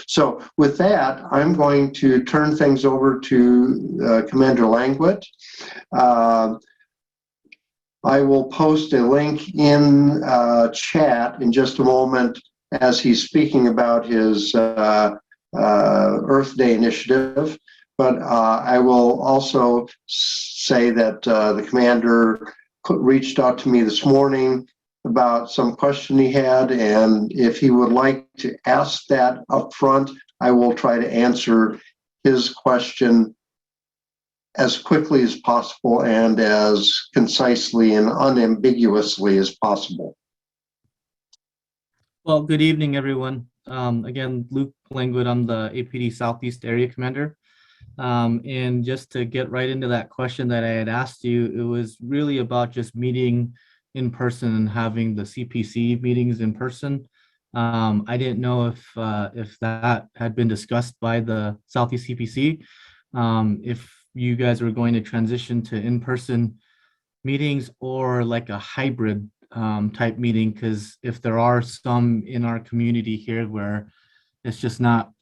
So with that, I'm going to turn things over to Commander Languit. I will post a link in chat in just a moment as he's speaking about his Earth Day initiative. But I will also say that the commander reached out to me this morning about some question he had, and if he would like to ask that up front, I will try to answer his question as quickly as possible and as concisely and unambiguously as possible. Well, good evening, everyone. Again, Luke Languit, I'm the APD Southeast Area Commander. And just to get right into that question that I had asked you, it was really about just meeting in person and having the CPC meetings in person. I didn't know if that had been discussed by the Southeast CPC, if you guys were going to transition to in-person meetings or like a hybrid type meeting, because if there are some in our community here where it's just not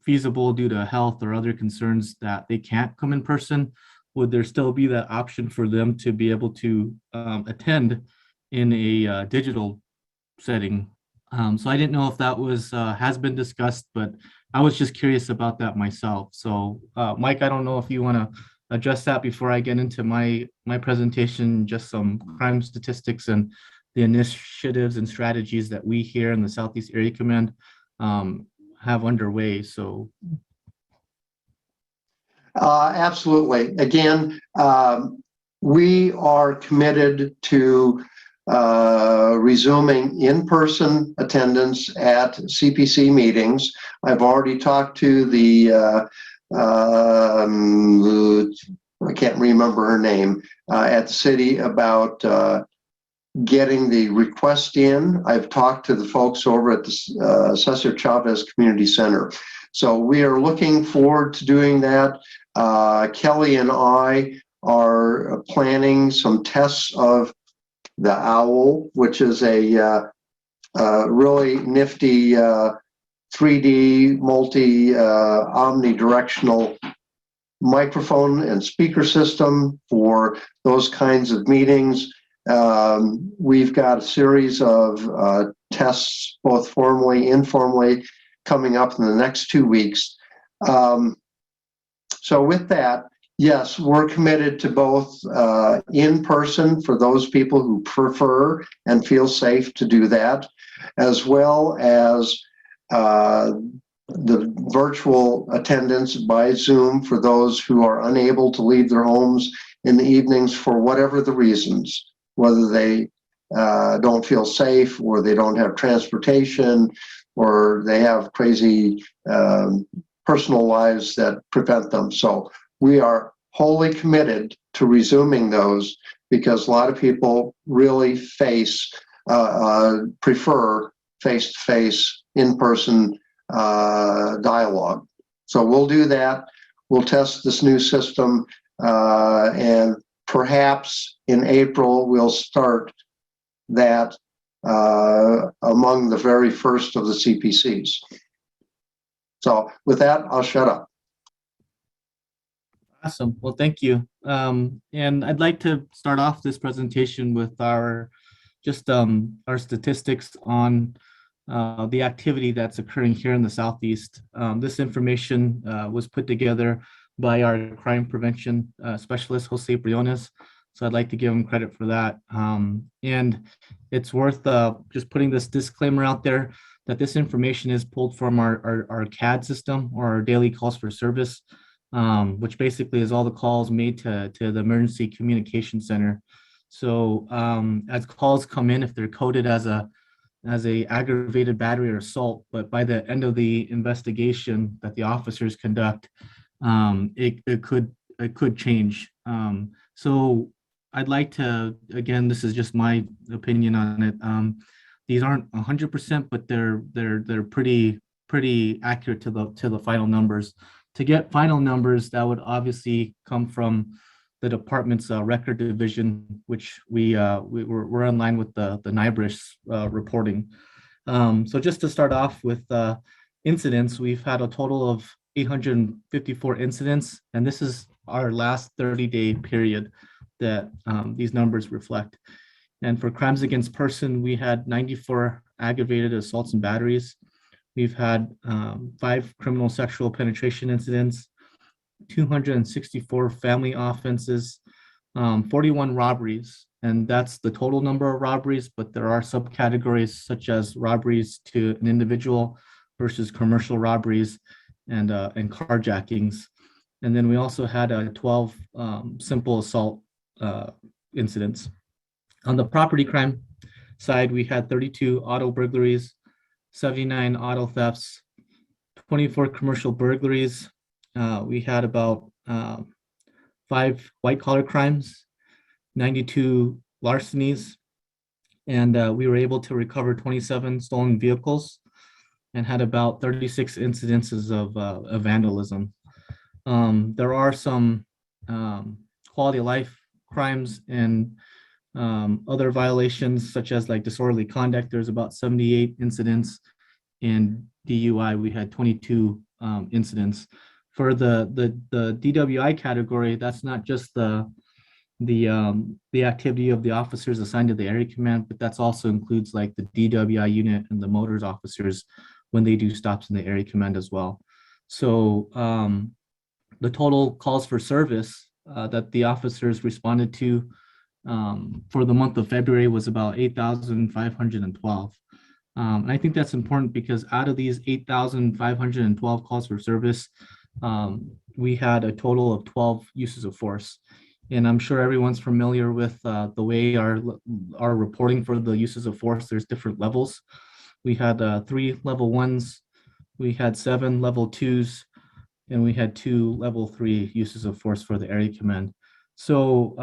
feasible due to health or other concerns that they can't come in person, would there still be that option for them to be able to attend in a digital setting? So I didn't know if that was has been discussed, but I was just curious about that myself. So Mike, I don't know if you want to address that before I get into my presentation, just some crime statistics and the initiatives and strategies that we here in the Southeast Area Command have underway. So absolutely. Again, we are committed to resuming in-person attendance at CPC meetings. I've already talked to the I can't remember her name at the city about getting the request in. I've talked to the folks over at the Cesar Chavez Community Center. So we are looking forward to doing that. Kelly and I are planning some tests of the OWL, which is a really nifty 3D omnidirectional microphone and speaker system for those kinds of meetings. We've got a series of tests, both formally, informally, coming up in the next 2 weeks. So with that, yes, we're committed to both in person for those people who prefer and feel safe to do that, as well as the virtual attendance by Zoom for those who are unable to leave their homes in the evenings for whatever the reasons, whether they don't feel safe or they don't have transportation or they have crazy personal lives that prevent them. So we are wholly committed to resuming those because a lot of people really prefer face-to-face, in-person dialogue. So we'll do that. We'll test this new system, and perhaps in April we'll start that among the very first of the CPCs. So with that, I'll shut up. Awesome. Well, thank you. And I'd like to start off this presentation with our statistics on the activity that's occurring here in the Southeast. This information was put together by our crime prevention specialist, Jose Briones. So I'd like to give him credit for that. And it's worth just putting this disclaimer out there that this information is pulled from our CAD system, or our daily calls for service, which basically is all the calls made to the Emergency Communication Center. So as calls come in, if they're coded as a aggravated battery or assault, but by the end of the investigation that the officers conduct, it could change. So I'd like to, again, this is just my opinion on it. These aren't 100%, but they're pretty accurate to the final numbers. To get final numbers, that would obviously come from the department's record division, which we're in line with the NIBRIS reporting. So just to start off with incidents, we've had a total of 854 incidents, and this is our last 30-day period that these numbers reflect. And for crimes against person, we had 94 aggravated assaults and batteries. We've had 5 criminal sexual penetration incidents, 264 family offenses, 41 robberies, and that's the total number of robberies, but there are subcategories such as robberies to an individual versus commercial robberies and carjackings. And then we also had 12 simple assault incidents. On the property crime side, we had 32 auto burglaries, 79 auto thefts, 24 commercial burglaries. We had about 5 white collar crimes, 92 larcenies, and we were able to recover 27 stolen vehicles and had about 36 incidences of vandalism. There are some quality of life crimes and other violations such as like disorderly conduct. There's about 78 incidents. In DUI, we had 22 incidents. For the DWI category, that's not just the activity of the officers assigned to the area command, but that's also includes like the DWI unit and the motors officers when they do stops in the area command as well. So the total calls for service that the officers responded to for the month of February was about 8,512. And I think that's important because out of these 8,512 calls for service, we had a total of 12 uses of force. And I'm sure everyone's familiar with the way our reporting for the uses of force, there's different levels. We had 3 level 1s, we had 7 level 2s, and we had 2 level 3 uses of force for the area command. So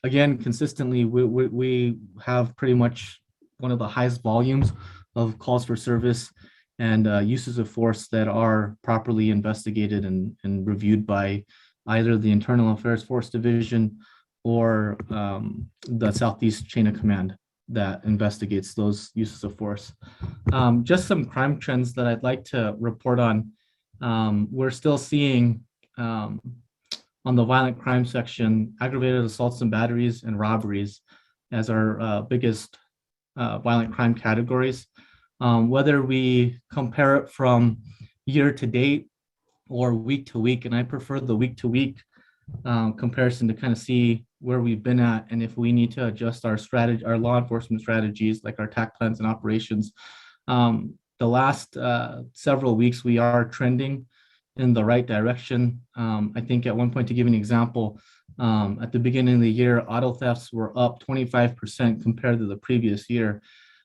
again, consistently, we have pretty much one of the highest volumes of calls for service and uses of force that are properly investigated and reviewed by either the Internal Affairs Force Division or the Southeast Chain of Command that investigates those uses of force. Just some crime trends that I'd like to report on. We're still seeing on the violent crime section, aggravated assaults and batteries and robberies as our biggest violent crime categories. Whether we compare it from year to date or week to week, and I prefer the week to week comparison to kind of see where we've been at and if we need to adjust our strategy, our law enforcement strategies, like our TAC plans and operations. The last several weeks, we are trending in the right direction. I think at one point, to give an example, at the beginning of the year, auto thefts were up 25% compared to the previous year.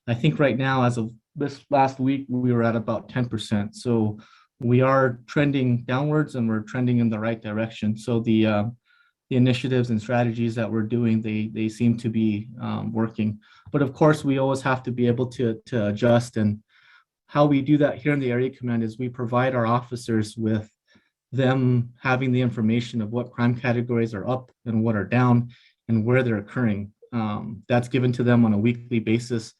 I think right now, as of this last week, we were at about 10%. So we are trending downwards and we're trending in the right direction. So the initiatives and strategies that we're doing, they seem to be working. But of course, we always have to be able to adjust. And how we do that here in the area command is we provide our officers with them having the information of what crime categories are up and what are down and where they're occurring. That's given to them on a weekly basis.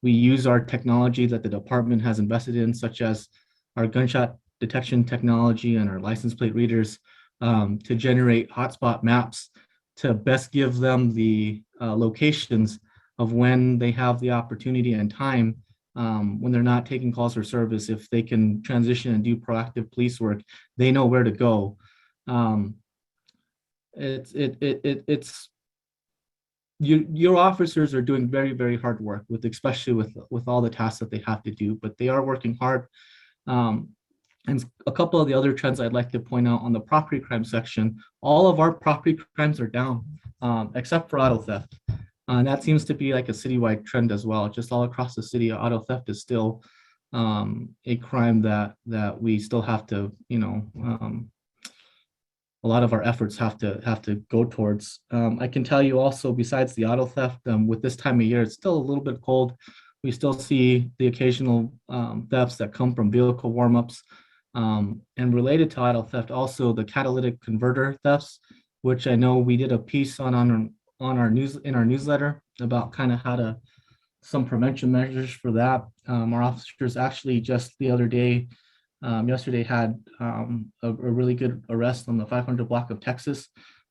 We use our technology that the department has invested in, such as our gunshot detection technology and our license plate readers, to generate hotspot maps to best give them the locations of when they have the opportunity and time, when they're not taking calls for service. If they can transition and do proactive police work, they know where to go. It's your officers are doing very, very hard work with, especially with all the tasks that they have to do, but they are working hard. And a couple of the other trends I'd like to point out on the property crime section, all of our property crimes are down, except for auto theft. And that seems to be like a citywide trend as well. Just all across the city, auto theft is still a crime that we still have to, a lot of our efforts have to go towards. I can tell you also, besides the auto theft, with this time of year, it's still a little bit cold. We still see the occasional thefts that come from vehicle warmups. And related to auto theft, also the catalytic converter thefts, which I know we did a piece on our newsletter about kind of some prevention measures for that. our officers actually just the other day, yesterday had a really good arrest on the 500 block of Texas,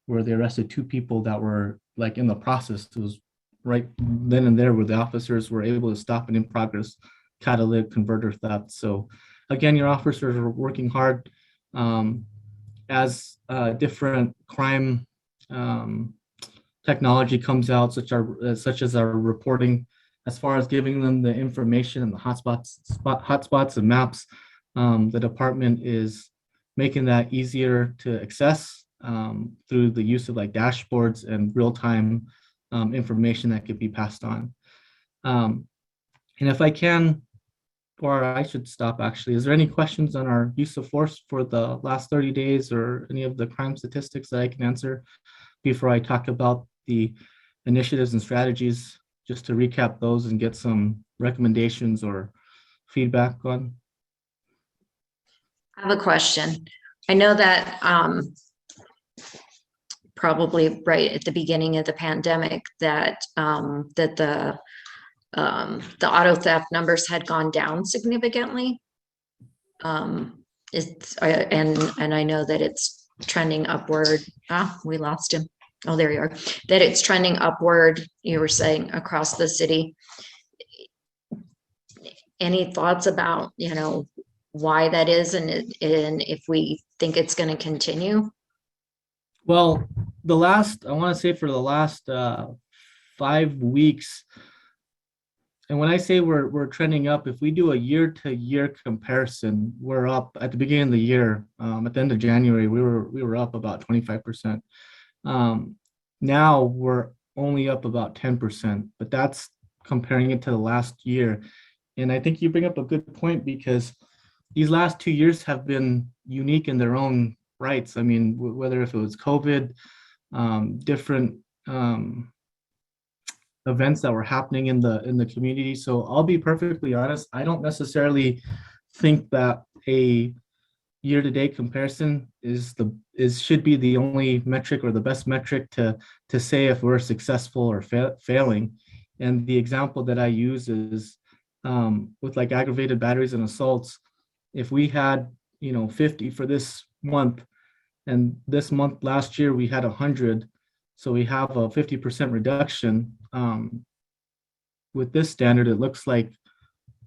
where they arrested two people that were like in the process. It was right then and there where the officers were able to stop an in progress catalytic converter theft. So again, your officers are working hard as different crime technology comes out, such as our reporting, as far as giving them the information and the hotspots and maps. The department is making that easier to access through the use of like dashboards and real-time information that could be passed on. And if I can, or I should stop actually, is there any questions on our use of force for the last 30 days or any of the crime statistics that I can answer before I talk about the initiatives and strategies, just to recap those and get some recommendations or feedback on? I have a question. I know that probably right at the beginning of the pandemic that the auto theft numbers had gone down significantly. And I know that it's trending upward. We lost him. Oh, there you are. That it's trending upward, you were saying, across the city. Any thoughts about, why that is, and if we think it's going to continue? Well, I want to say for the last 5 weeks, and when I say we're trending up, if we do a year-to-year comparison, we're up at the beginning of the year. At the end of January, we were up about 25%. Now we're only up about 10%, but that's comparing it to the last year. And I think you bring up a good point, because these last 2 years have been unique in their own rights. I mean, whether if it was COVID, different events that were happening in the community. So I'll be perfectly honest, I don't necessarily think that a year-to-date comparison should be the only metric or the best metric to say if we're successful or failing. And the example that I use is with like aggravated batteries and assaults. If we had 50 for this month, and this month last year we had 100, so we have a 50% reduction. With this standard, it looks like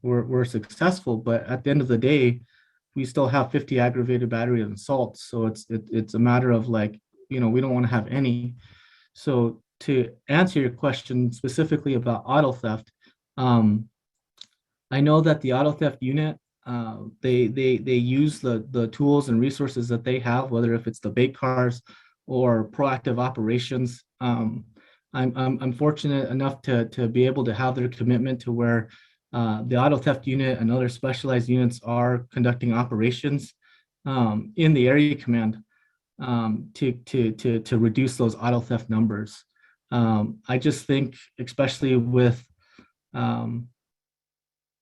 we're successful, but at the end of the day, we still have 50 aggravated battery and assaults. So it's a matter of like, we don't want to have any. So to answer your question specifically about auto theft, I know that the auto theft unit, they use the tools and resources that they have, whether if it's the bait cars or proactive operations. I'm fortunate enough to be able to have their commitment to where the auto theft unit and other specialized units are conducting operations in the area command to reduce those auto theft numbers. I just think, especially with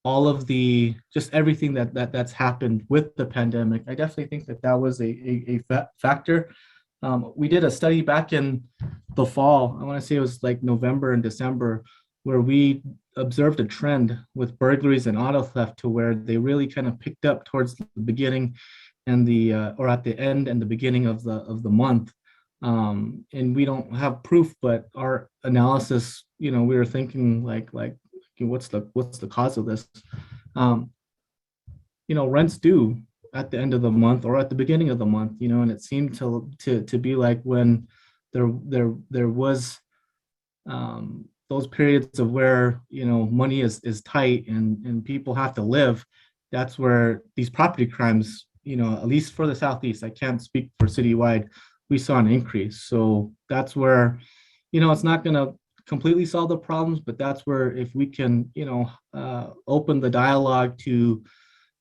all of just everything that's happened with the pandemic, I definitely think that was a factor. We did a study back in the fall, I want to say it was like November and December, where we observed a trend with burglaries and auto theft to where they really kind of picked up towards the beginning and or at the end and the beginning of the month. And we don't have proof, but our analysis, we were thinking like what's the cause of this? Rent's due at the end of the month or at the beginning of the month, and it seemed to be like when there was those periods of where money is tight and people have to live. That's where these property crimes, at least for the Southeast, I can't speak for citywide, we saw an increase. So that's where it's not going to completely solve the problems, but that's where if we can open the dialogue to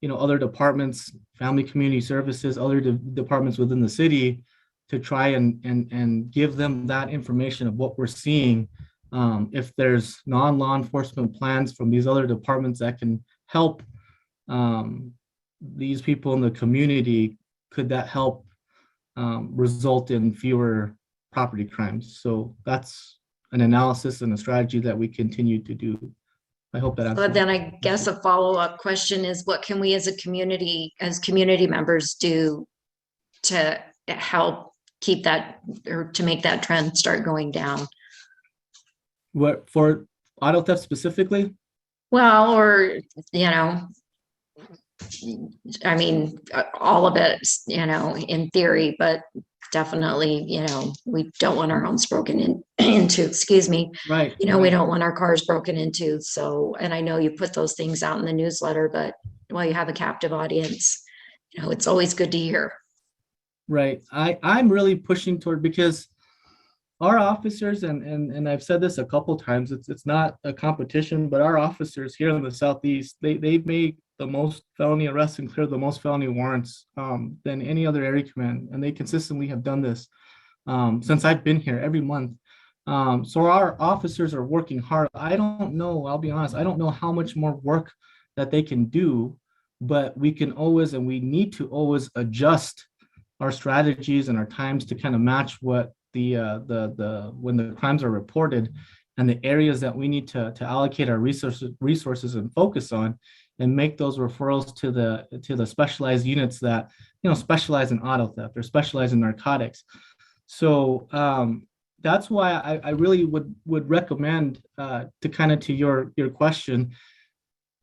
other departments, family community services, other departments within the city, to try and give them that information of what we're seeing. If there's non-law enforcement plans from these other departments that can help these people in the community, could that help result in fewer property crimes? So that's an analysis and a strategy that we continue to do. I hope that answers. But then I guess a follow-up question is, what can we as community members do to help keep that, or to make that trend start going down? What, for auto theft specifically? Well, or, I mean, all of it, in theory, but definitely, we don't want our homes broken into, excuse me. Right. We right. don't want our cars broken into. So, and I know you put those things out in the newsletter, but while you have a captive audience, it's always good to hear. Right. I'm really pushing toward, because our officers, and I've said this a couple times, it's not a competition, but our officers here in the Southeast, they've made the most felony arrests and cleared the most felony warrants than any other area command, and they consistently have done this since I've been here every month. So our officers are working hard. I don't know, I'll be honest, I don't know how much more work that they can do, but we can always, and we need to always adjust our strategies and our times to kind of match what when the crimes are reported, and the areas that we need to allocate our resources and focus on, and make those referrals to the specialized units that specialize in auto theft or specialize in narcotics. So that's why I really would recommend to kind of, to your question,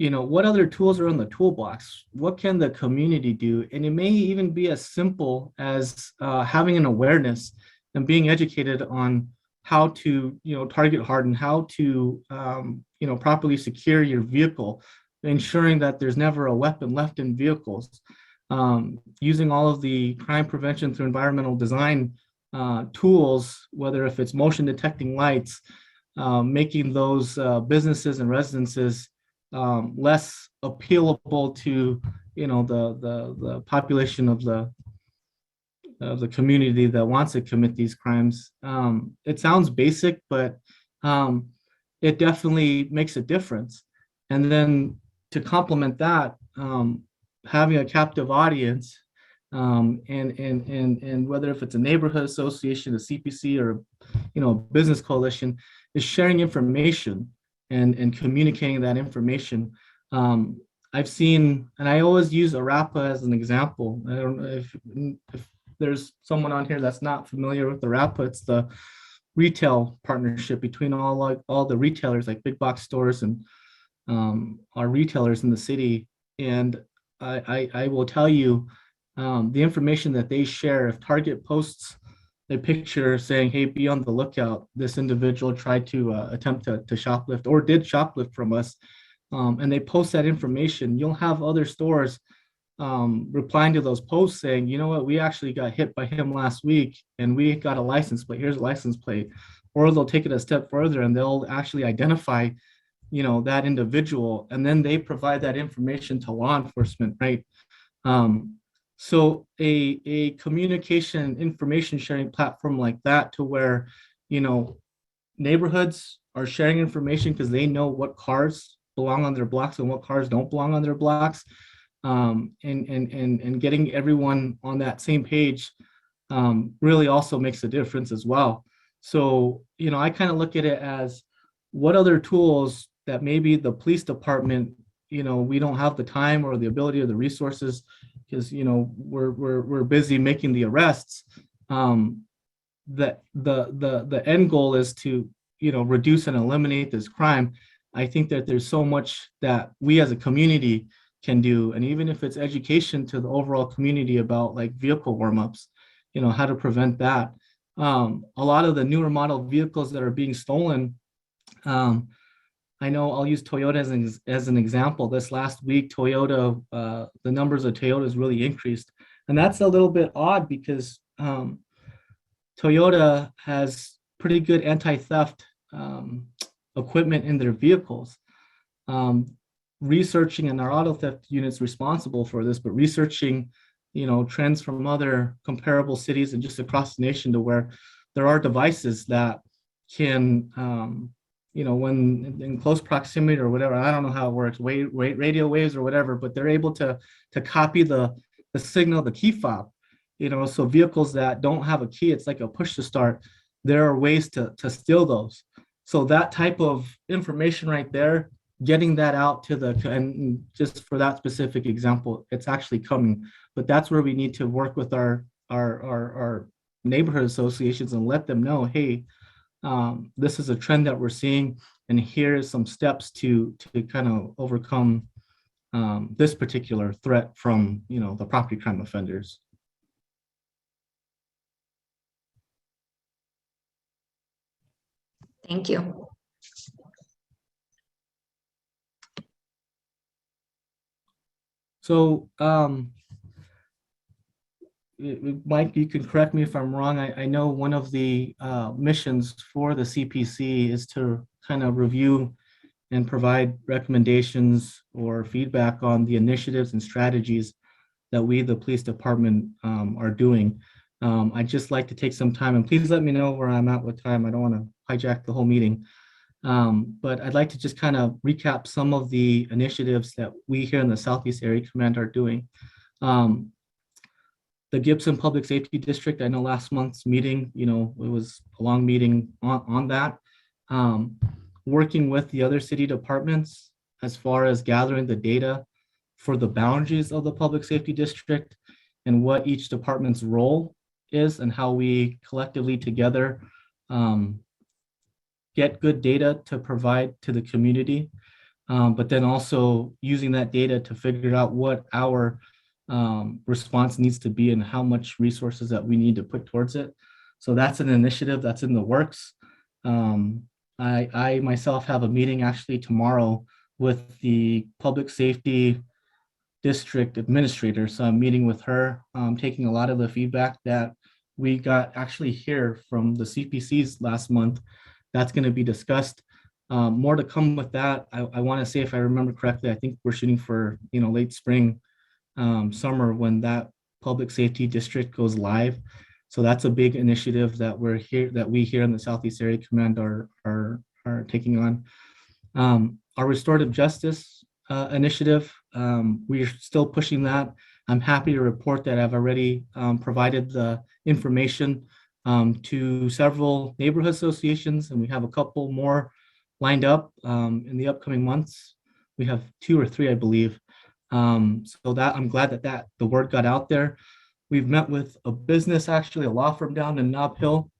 what other tools are in the toolbox? What can the community do? And it may even be as simple as having an awareness and being educated on how to, target harden, how to, properly secure your vehicle, ensuring that there's never a weapon left in vehicles, using all of the crime prevention through environmental design tools, whether if it's motion detecting lights, making those businesses and residences less appealable to the population of the community that wants to commit these crimes. It sounds basic, but it definitely makes a difference. And then to complement that, having a captive audience, and whether if it's a neighborhood association, a CPC, or a business coalition, is sharing information and communicating that information. I've seen, and I always use ARAPA as an example. I don't know if there's someone on here that's not familiar with ARAPA. It's the retail partnership between all the retailers, like big box stores and our retailers in the city. And I will tell you, the information that they share, if Target posts a picture saying, hey, be on the lookout, this individual tried to attempt to shoplift or did shoplift from us, and they post that information, you'll have other stores replying to those posts saying, you know what, we actually got hit by him last week and we got a license plate, here's a license plate. Or they'll take it a step further and they'll actually identify that individual, and then they provide that information to law enforcement, right? So a communication information sharing platform like that, to where neighborhoods are sharing information because they know what cars belong on their blocks and what cars don't belong on their blocks, and getting everyone on that same page really also makes a difference as well. So I kind of look at it as, what other tools that maybe the police department, we don't have the time or the ability or the resources, because we're busy making the arrests. That the end goal is to reduce and eliminate this crime. I think that there's so much that we as a community can do, and even if it's education to the overall community about like vehicle warm-ups, how to prevent that. A lot of the newer model vehicles that are being stolen, I know I'll use Toyota as an example. This last week, Toyota, the numbers of Toyotas really increased. And that's a little bit odd because Toyota has pretty good anti-theft equipment in their vehicles. Researching, and our auto theft unit's responsible for this, but researching, trends from other comparable cities and just across the nation, to where there are devices that can, when in close proximity or whatever, I don't know how it works, radio waves or whatever, but they're able to copy the signal, the key fob, so vehicles that don't have a key, it's like a push to start, there are ways to steal those. So that type of information right there getting that out to and just for that specific example, it's actually coming. But that's where we need to work with our neighborhood associations and let them know, hey, this is a trend that we're seeing, and here's some steps to kind of overcome this particular threat from the property crime offenders. Thank you. So Mike, you can correct me if I'm wrong. I know one of the missions for the CPC is to kind of review and provide recommendations or feedback on the initiatives and strategies that we, the police department, are doing. I'd just like to take some time, and please let me know where I'm at with time. I don't want to hijack the whole meeting. But I'd like to just kind of recap some of the initiatives that we here in the Southeast Area Command are doing. The Gibson Public Safety District, I know last month's meeting, it was a long meeting on that. Working with the other city departments as far as gathering the data for the boundaries of the public safety district and what each department's role is and how we collectively together get good data to provide to the community, but then also using that data to figure out what our response needs to be and how much resources that we need to put towards it. So that's an initiative that's in the works. I myself have a meeting actually tomorrow with the public safety district administrator. So I'm meeting with her, taking a lot of the feedback that we got actually here from the CPCs last month. That's going to be discussed. More to come with that. I want to say, if I remember correctly, I think we're shooting for late spring, summer when that public safety district goes live. So that's a big initiative that we here in the Southeast Area Command are taking on. Our restorative justice initiative, we're still pushing that. I'm happy to report that I've already provided the information to several neighborhood associations, and we have a couple more lined up in the upcoming months. We have 2 or 3, I believe. So that I'm glad that the word got out there. We've met with a business, actually a law firm down in Nob Hill.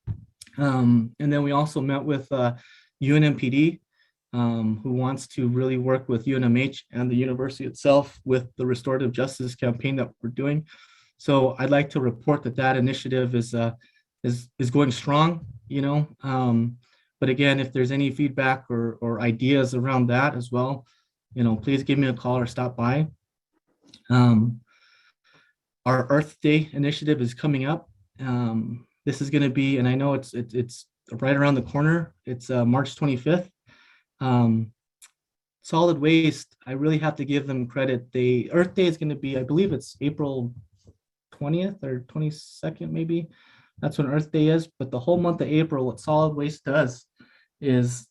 And then we also met with UNMPD, who wants to really work with UNMH and the university itself with the restorative justice campaign that we're doing. So I'd like to report that initiative is going strong, but again, if there's any feedback or ideas around that as well, please give me a call or stop by. Our Earth Day initiative is coming up. This is going to be, and I know it's right around the corner. It's March 25th. Solid waste, I really have to give them credit. The Earth Day is going to be, I believe it's April 20th or 22nd, maybe. That's when Earth Day is. But the whole month of April, what solid waste does is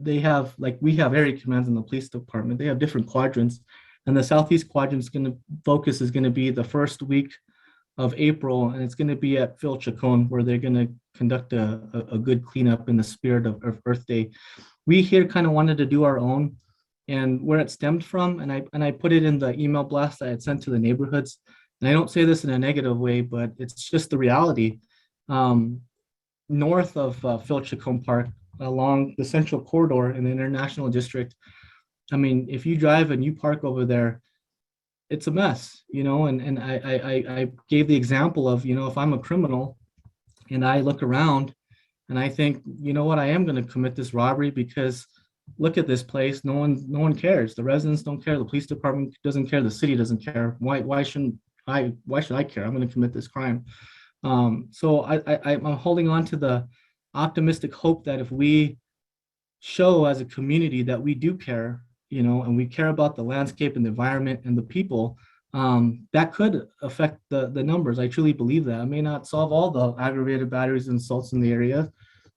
they have, like we have area commands in the police department. They have different quadrants. And the Southeast quadrant is going to be the first week of April, and it's going to be at Phil Chacon, where they're going to conduct a good cleanup in the spirit of Earth Day. We here kind of wanted to do our own, and where it stemmed from, and I put it in the email blast I had sent to the neighborhoods. And I don't say this in a negative way, but it's just the reality. North of Phil Chacon Park, along the central corridor in the International District, I mean, if you drive and you park over there, it's a mess, and I gave the example of, if I'm a criminal and I look around and I think, what, I am going to commit this robbery because look at this place. No one cares. The residents don't care. The police department doesn't care. The city doesn't care. Why should I care? I'm going to commit this crime. So I'm holding on to the optimistic hope that if we show as a community that we do care, and we care about the landscape and the environment and the people, that could affect the numbers. I truly believe that. It may not solve all the aggravated batteries and assaults in the area,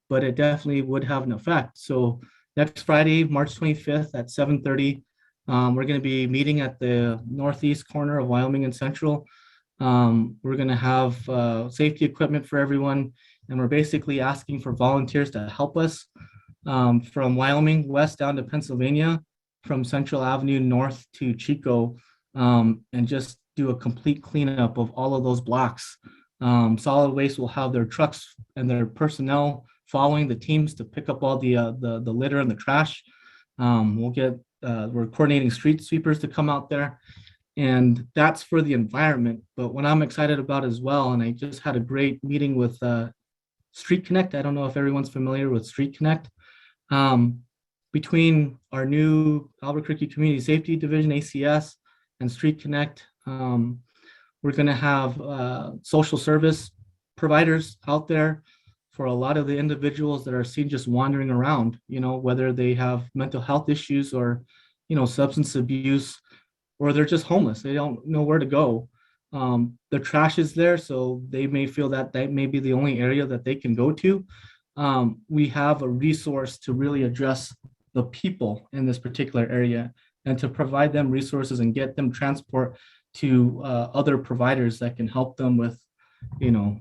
but it definitely would have an effect. So next Friday, March 25th at 7:30, we're going to be meeting at the northeast corner of Wyoming and Central. We're going to have safety equipment for everyone, and we're basically asking for volunteers to help us from Wyoming west down to Pennsylvania, from Central Avenue north to Chico, and just do a complete cleanup of all of those blocks. Solid Waste will have their trucks and their personnel following the teams to pick up all the litter and the trash. We're coordinating street sweepers to come out there, and that's for the environment. But what I'm excited about as well, and I just had a great meeting with Street Connect. I don't know if everyone's familiar with Street Connect. Between our new Albuquerque Community Safety Division, ACS, and Street Connect, we're going to have social service providers out there for a lot of the individuals that are seen just wandering around, whether they have mental health issues or, substance abuse, or they're just homeless. They don't know where to go. The trash is there, so they may feel that may be the only area that they can go to. We have a resource to really address the people in this particular area and to provide them resources and get them transport to other providers that can help them with,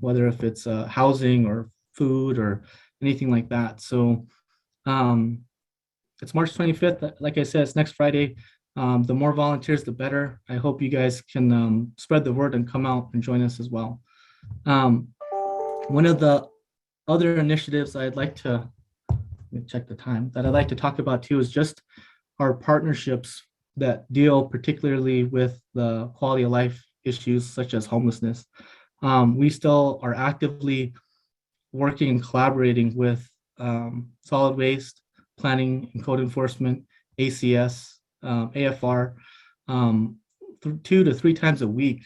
whether if it's housing or food or anything like that. So it's March 25th. Like I said, it's next Friday. The more volunteers, the better. I hope you guys can spread the word and come out and join us as well. One of the other initiatives I'd like to, let me check the time, that I'd like to talk about too is just our partnerships that deal particularly with the quality of life issues such as homelessness. We still are actively working and collaborating with solid waste, planning and code enforcement, ACS, AFR, 2 to 3 times a week.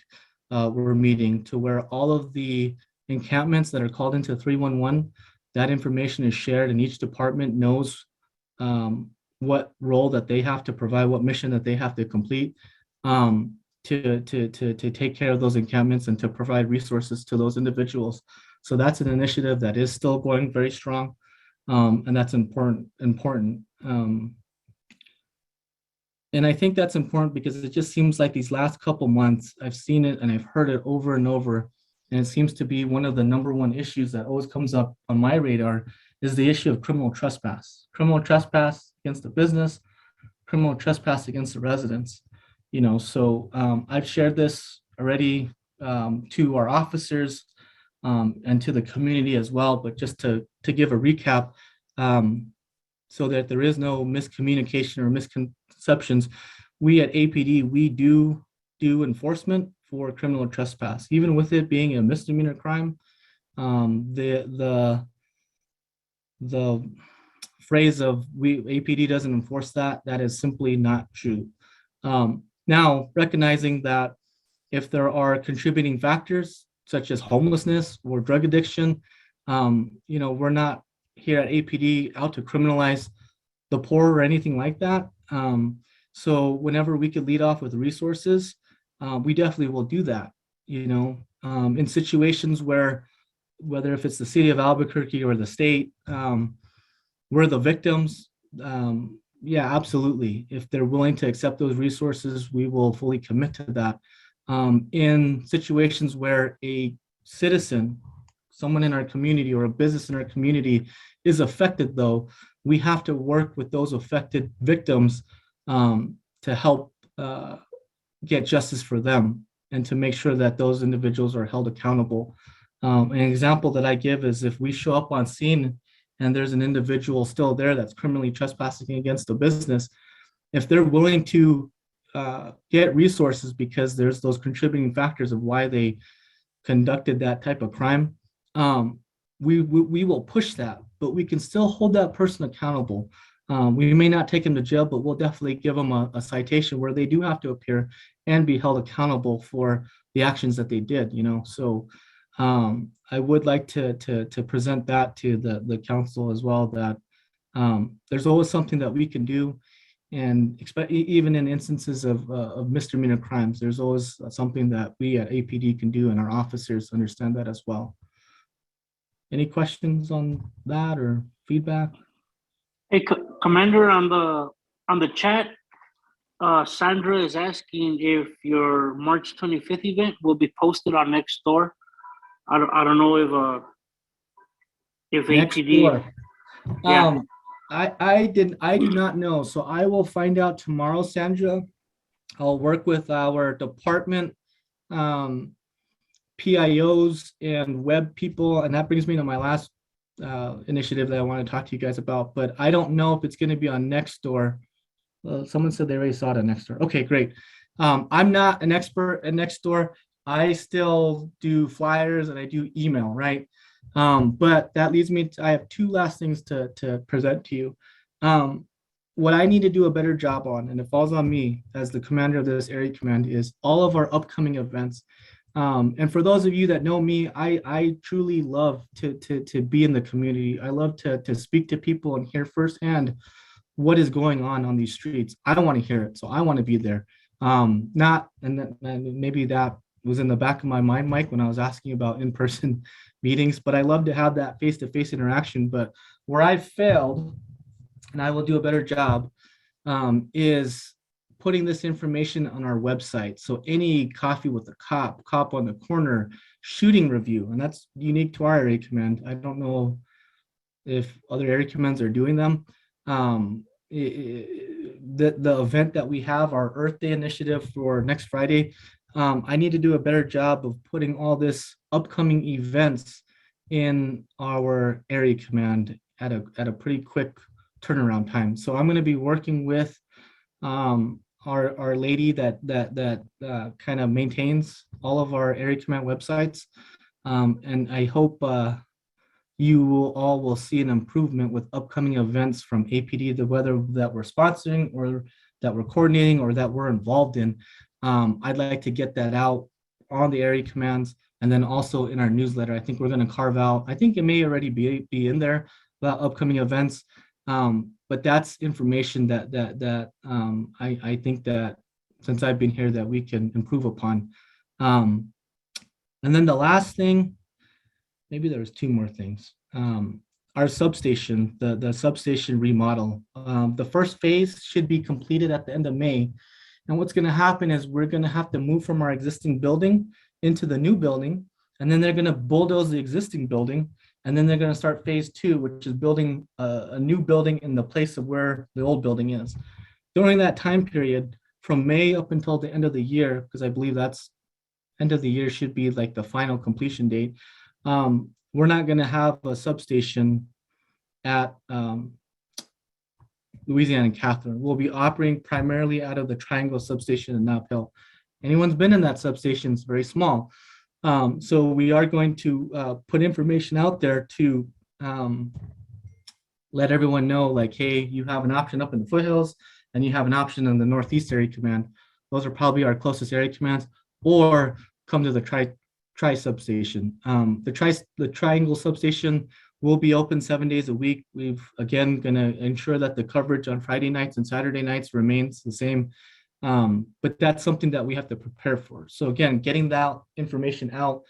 We're meeting to where all of the encampments that are called into 311, that information is shared and each department knows what role that they have to provide, what mission that they have to complete to take care of those encampments and to provide resources to those individuals. So that's an initiative that is still going very strong, and that's important. And I think that's important because it just seems like these last couple months, I've seen it and I've heard it over and over. And it seems to be one of the number one issues that always comes up on my radar is the issue of criminal trespass. Criminal trespass against the business, criminal trespass against the residents. So I've shared this already to our officers and to the community as well. But just to give a recap, so that there is no miscommunication or misconceptions, we at APD, we do enforcement for criminal trespass, even with it being a misdemeanor crime. The phrase of APD doesn't enforce that is simply not true. Now, recognizing that if there are contributing factors such as homelessness or drug addiction, we're not here at APD out to criminalize the poor or anything like that. So whenever we could lead off with resources, we definitely will do that. In situations where, whether if it's the city of Albuquerque or the state, we're the victims. Yeah, absolutely. If they're willing to accept those resources, we will fully commit to that. In situations where a citizen, someone in our community or a business in our community is affected, though, we have to work with those affected victims to help get justice for them and to make sure that those individuals are held accountable. An example that I give is if we show up on scene and there's an individual still there that's criminally trespassing against a business, if they're willing to get resources because there's those contributing factors of why they conducted that type of crime, we will push that, but we can still hold that person accountable. We may not take them to jail, but we'll definitely give them a citation where they do have to appear and be held accountable for the actions that they did. So I would like to present that to the council as well, that there's always something that we can do, and even in instances of misdemeanor crimes, there's always something that we at APD can do, and our officers understand that as well. Any questions on that or feedback? Hey, Commander, on the chat, Sandra is asking if your March 25th event will be posted on Nextdoor. I don't know if APD. Yeah. I do not know. So I will find out tomorrow, Sandra. I'll work with our department PIOs and web people, and that brings me to my last initiative that I want to talk to you guys about. But I don't know if it's going to be on Nextdoor. Someone said they already saw it on Nextdoor. Okay, great. I'm not an expert at Nextdoor. I still do flyers and I do email, right? But that leads me to, I have two last things to present to you. What I need to do a better job on, and it falls on me as the commander of this area command, is all of our upcoming events. And for those of you that know me, I truly love to be in the community. I love to speak to people and hear firsthand what is going on these streets. I don't want to hear it, so I want to be there. Not, and maybe that was in the back of my mind, Mike, when I was asking about in-person meetings, but I love to have that face-to-face interaction. But where I failed, and I will do a better job, is putting this information on our website. So any coffee with a cop on the corner, shooting review, and that's unique to our area command. I don't know if other area commands are doing them. The event that we have, our Earth Day initiative for next Friday, I need to do a better job of putting all this upcoming events in our area command at a pretty quick turnaround time. So I'm going to be working with our lady that kind of maintains all of our area command websites, and I hope you all will see an improvement with upcoming events from APD, the whether that we're sponsoring or that we're coordinating or that we're involved in. I'd like to get that out on the area commands, and then also in our newsletter. I think we're going to carve out, I think it may already be in there about upcoming events, but that's information that I think that since I've been here that we can improve upon. And then the last thing, maybe there was two more things. Our substation, the substation remodel. The first phase should be completed at the end of May. And what's going to happen is we're going to have to move from our existing building into the new building, and then they're going to bulldoze the existing building, and then they're going to start phase two, which is building a new building in the place of where the old building is. During that time period, from May up until the end of the year, because I believe that's end of the year should be like the final completion date, we're not going to have a substation at Louisiana and Catherine. We'll be operating primarily out of the Triangle substation in Nob Hill. Anyone's been in that substation, it's very small. So we are going to put information out there to let everyone know, like, hey, you have an option up in the foothills and you have an option in the Northeast Area Command. Those are probably our closest area commands, or come to the Tri substation. The Triangle substation will be open 7 days a week. We've again going to ensure that the coverage on Friday nights and Saturday nights remains the same. But that's something that we have to prepare for. So again, getting that information out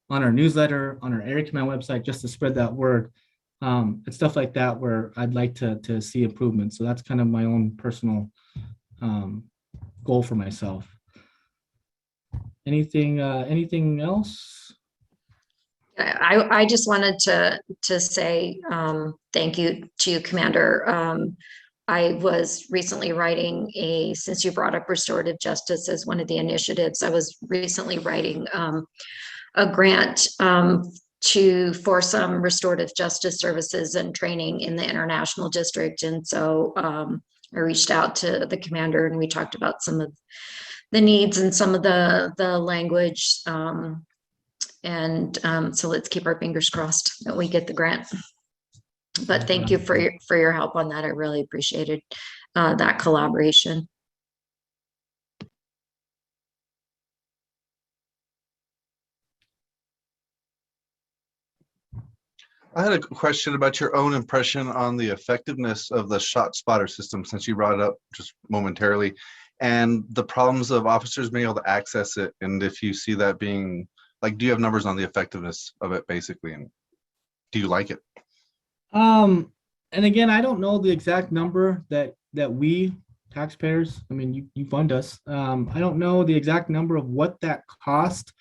on our newsletter, on our area command website, just to spread that word, and stuff like that, where I'd like to see improvement. So that's kind of my own personal goal for myself. Anything else? I just wanted to say thank you to you, Commander. I was recently writing since you brought up restorative justice as one of the initiatives, I was recently writing a grant for some restorative justice services and training in the international district. And so I reached out to the commander and we talked about some of the needs and some of the language. So let's keep our fingers crossed that we get the grant. But thank you for your help on that. I really appreciated that collaboration. I had a question about your own impression on the effectiveness of the shot spotter system, since you brought it up just momentarily, and the problems of officers being able to access it. And if you see that being, like, do you have numbers on the effectiveness of it basically? And do you like it? And again, I don't know the exact number that we taxpayers, I mean, you fund us. I don't know the exact number of what that cost.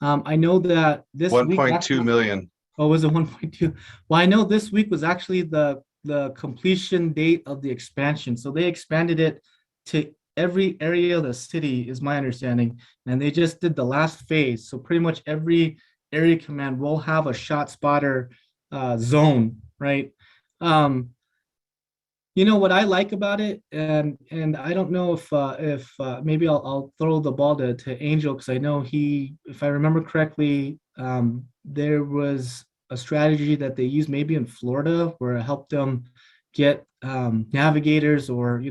I know that this 1.2 million. Oh, was it 1.2? Well, I know this week was actually the the completion date of the expansion. So they expanded it to every area of the city, is my understanding. And they just did the last phase. So pretty much every area command will have a shot spotter zone, right? You know what I like about it, and I don't know if maybe I'll throw the ball to Angel, because I know he, if I remember correctly, there was a strategy that they used maybe in Florida where it helped them get navigators or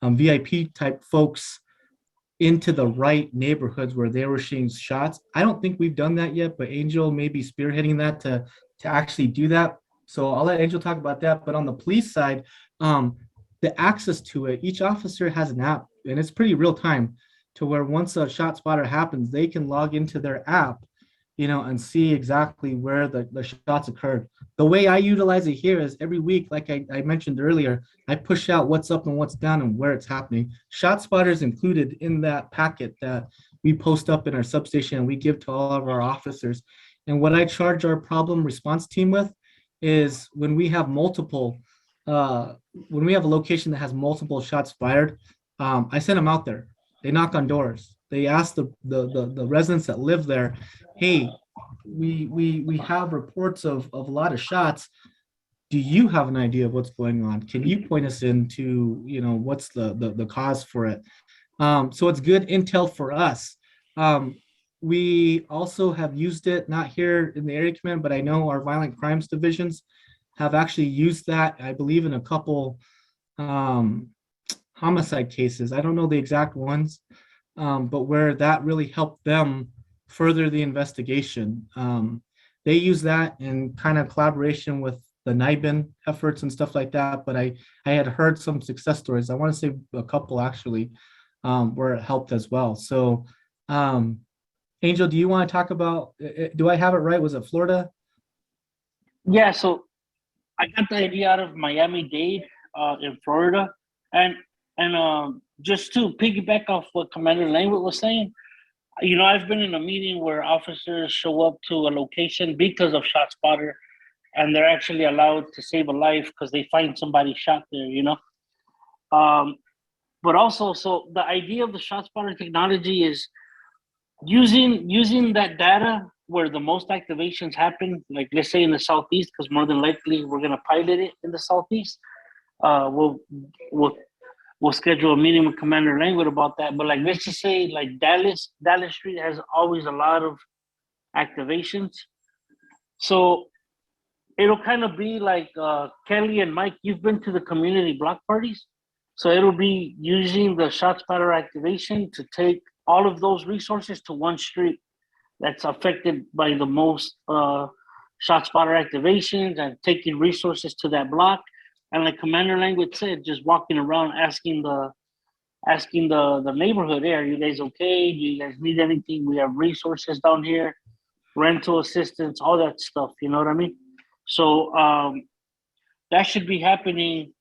VIP type folks into the right neighborhoods where they were seeing shots. I don't think we've done that yet, but Angel may be spearheading that to actually do that. So I'll let Angel talk about that. But on the police side, the access to it, each officer has an app, and it's pretty real time, to where once a shot spotter happens, they can log into their app, and see exactly where the shots occurred. The way I utilize it here is every week, like I mentioned earlier, I push out what's up and what's down and where it's happening. Shot spotters included in that packet that we post up in our substation and we give to all of our officers. And what I charge our problem response team with is when we have multiple, when we have a location that has multiple shots fired, I send them out there. They knock on doors. They ask the residents that live there, hey, we have reports of a lot of shots. Do you have an idea of what's going on? Can you point us into, what's the cause for it? So it's good intel for us. We also have used it, not here in the area command, but I know our violent crimes divisions have actually used that, I believe, in a couple homicide cases. I don't know the exact ones, but where that really helped them further the investigation. They use that in kind of collaboration with the NIBIN efforts and stuff like that. But I had heard some success stories. I want to say a couple actually, where it helped as well. So Angel, do you want to talk about, do I have it right? Was it Florida? Yeah, so I got the idea out of Miami-Dade in Florida. And just to piggyback off what Commander Languit was saying, I've been in a meeting where officers show up to a location because of shot spotter, and they're actually allowed to save a life because they find somebody shot there, But also, so the idea of the shot spotter technology is using that data where the most activations happen, like let's say in the Southeast, because more than likely we're going to pilot it in the Southeast. We'll schedule a meeting with Commander Languit about that. But like, let's just say like Dallas Street has always a lot of activations. So it'll kind of be like Kelly and Mike, you've been to the community block parties. So it'll be using the shot spotter activation to take all of those resources to one street that's affected by the most shot spotter activations, and taking resources to that block. And like Commander Language said, just walking around asking the neighborhood, hey, are you guys okay? Do you guys need anything? We have resources down here, rental assistance, all that stuff. You know what I mean? So that should be happening.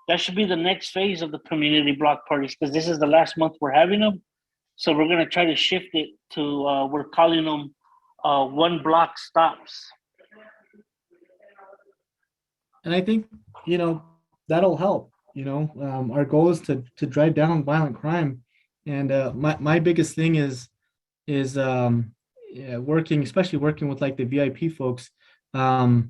That should be the next phase of the community block parties, because this is the last month we're having them. So we're going to try to shift it to, we're calling them one block stops. And I think, that'll help. Our goal is to drive down violent crime. And my biggest thing is working, especially working with like the VIP folks. The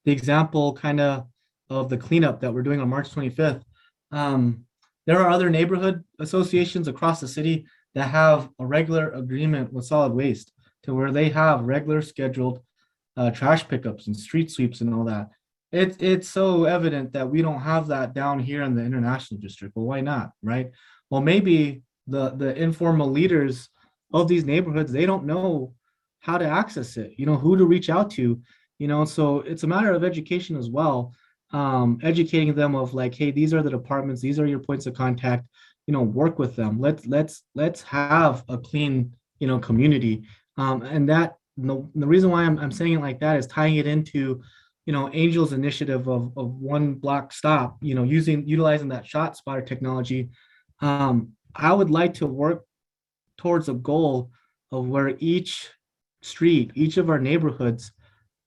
example kind of the cleanup that we're doing on March 25th. There are other neighborhood associations across the city that have a regular agreement with solid waste, to where they have regular scheduled trash pickups and street sweeps and all that. It's so evident that we don't have that down here in the international district. Well, why not, right? Well, maybe the informal leaders of these neighborhoods, they don't know how to access it, who to reach out to, so it's a matter of education as well. Educating them of like, hey, these are the departments, these are your points of contact, work with them. Let's have a clean, community. And that the reason why I'm saying it like that is tying it into, Angel's initiative of one block stop, utilizing that shot spotter technology. I would like to work towards a goal of where each street, each of our neighborhoods,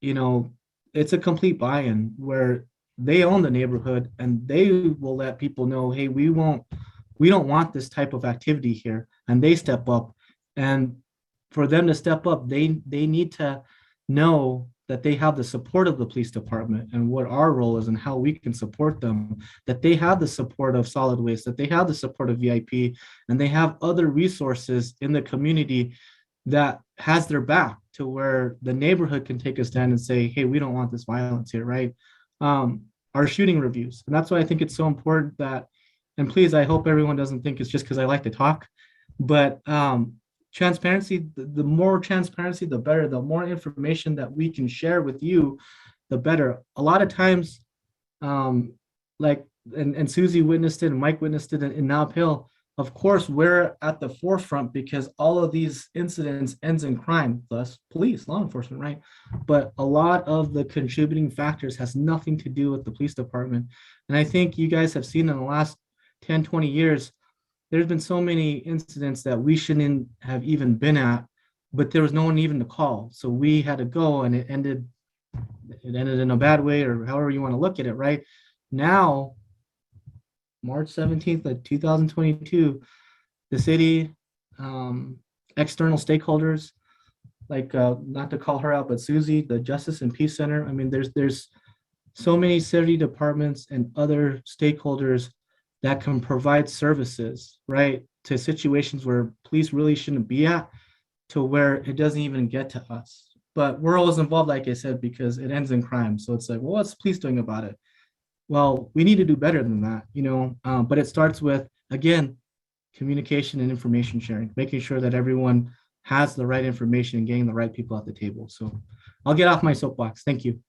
it's a complete buy-in, where they own the neighborhood and they will let people know, hey, we don't want this type of activity here. And they step up. And for them to step up, they need to know that they have the support of the police department and what our role is and how we can support them, that they have the support of solid waste, that they have the support of VIP, and they have other resources in the community that has their back to where the neighborhood can take a stand and say, hey, we don't want this violence here, right? Our shooting reviews. And that's why I think it's so important that, and please, I hope everyone doesn't think it's just because I like to talk, but transparency, the more transparency, the better. The more information that we can share with you, the better. A lot of times, like, and Susie witnessed it and Mike witnessed it in Nob Hill, of course, we're at the forefront because all of these incidents ends in crime, thus police, law enforcement, right? But a lot of the contributing factors has nothing to do with the police department. And I think you guys have seen in the last 10, 20 years, there's been so many incidents that we shouldn't have even been at, but there was no one even to call. So we had to go and it ended in a bad way, or however you want to look at it, right? Now, March 17th of 2022, the city, external stakeholders, like not to call her out, but Susie, the Justice and Peace Center. I mean, there's so many city departments and other stakeholders that can provide services, right, to situations where police really shouldn't be at, to where it doesn't even get to us. But we're always involved, like I said, because it ends in crime. So it's like, well, what's the police doing about it? Well, we need to do better than that, but it starts with, again, communication and information sharing, making sure that everyone has the right information and getting the right people at the table. So I'll get off my soapbox. Thank you.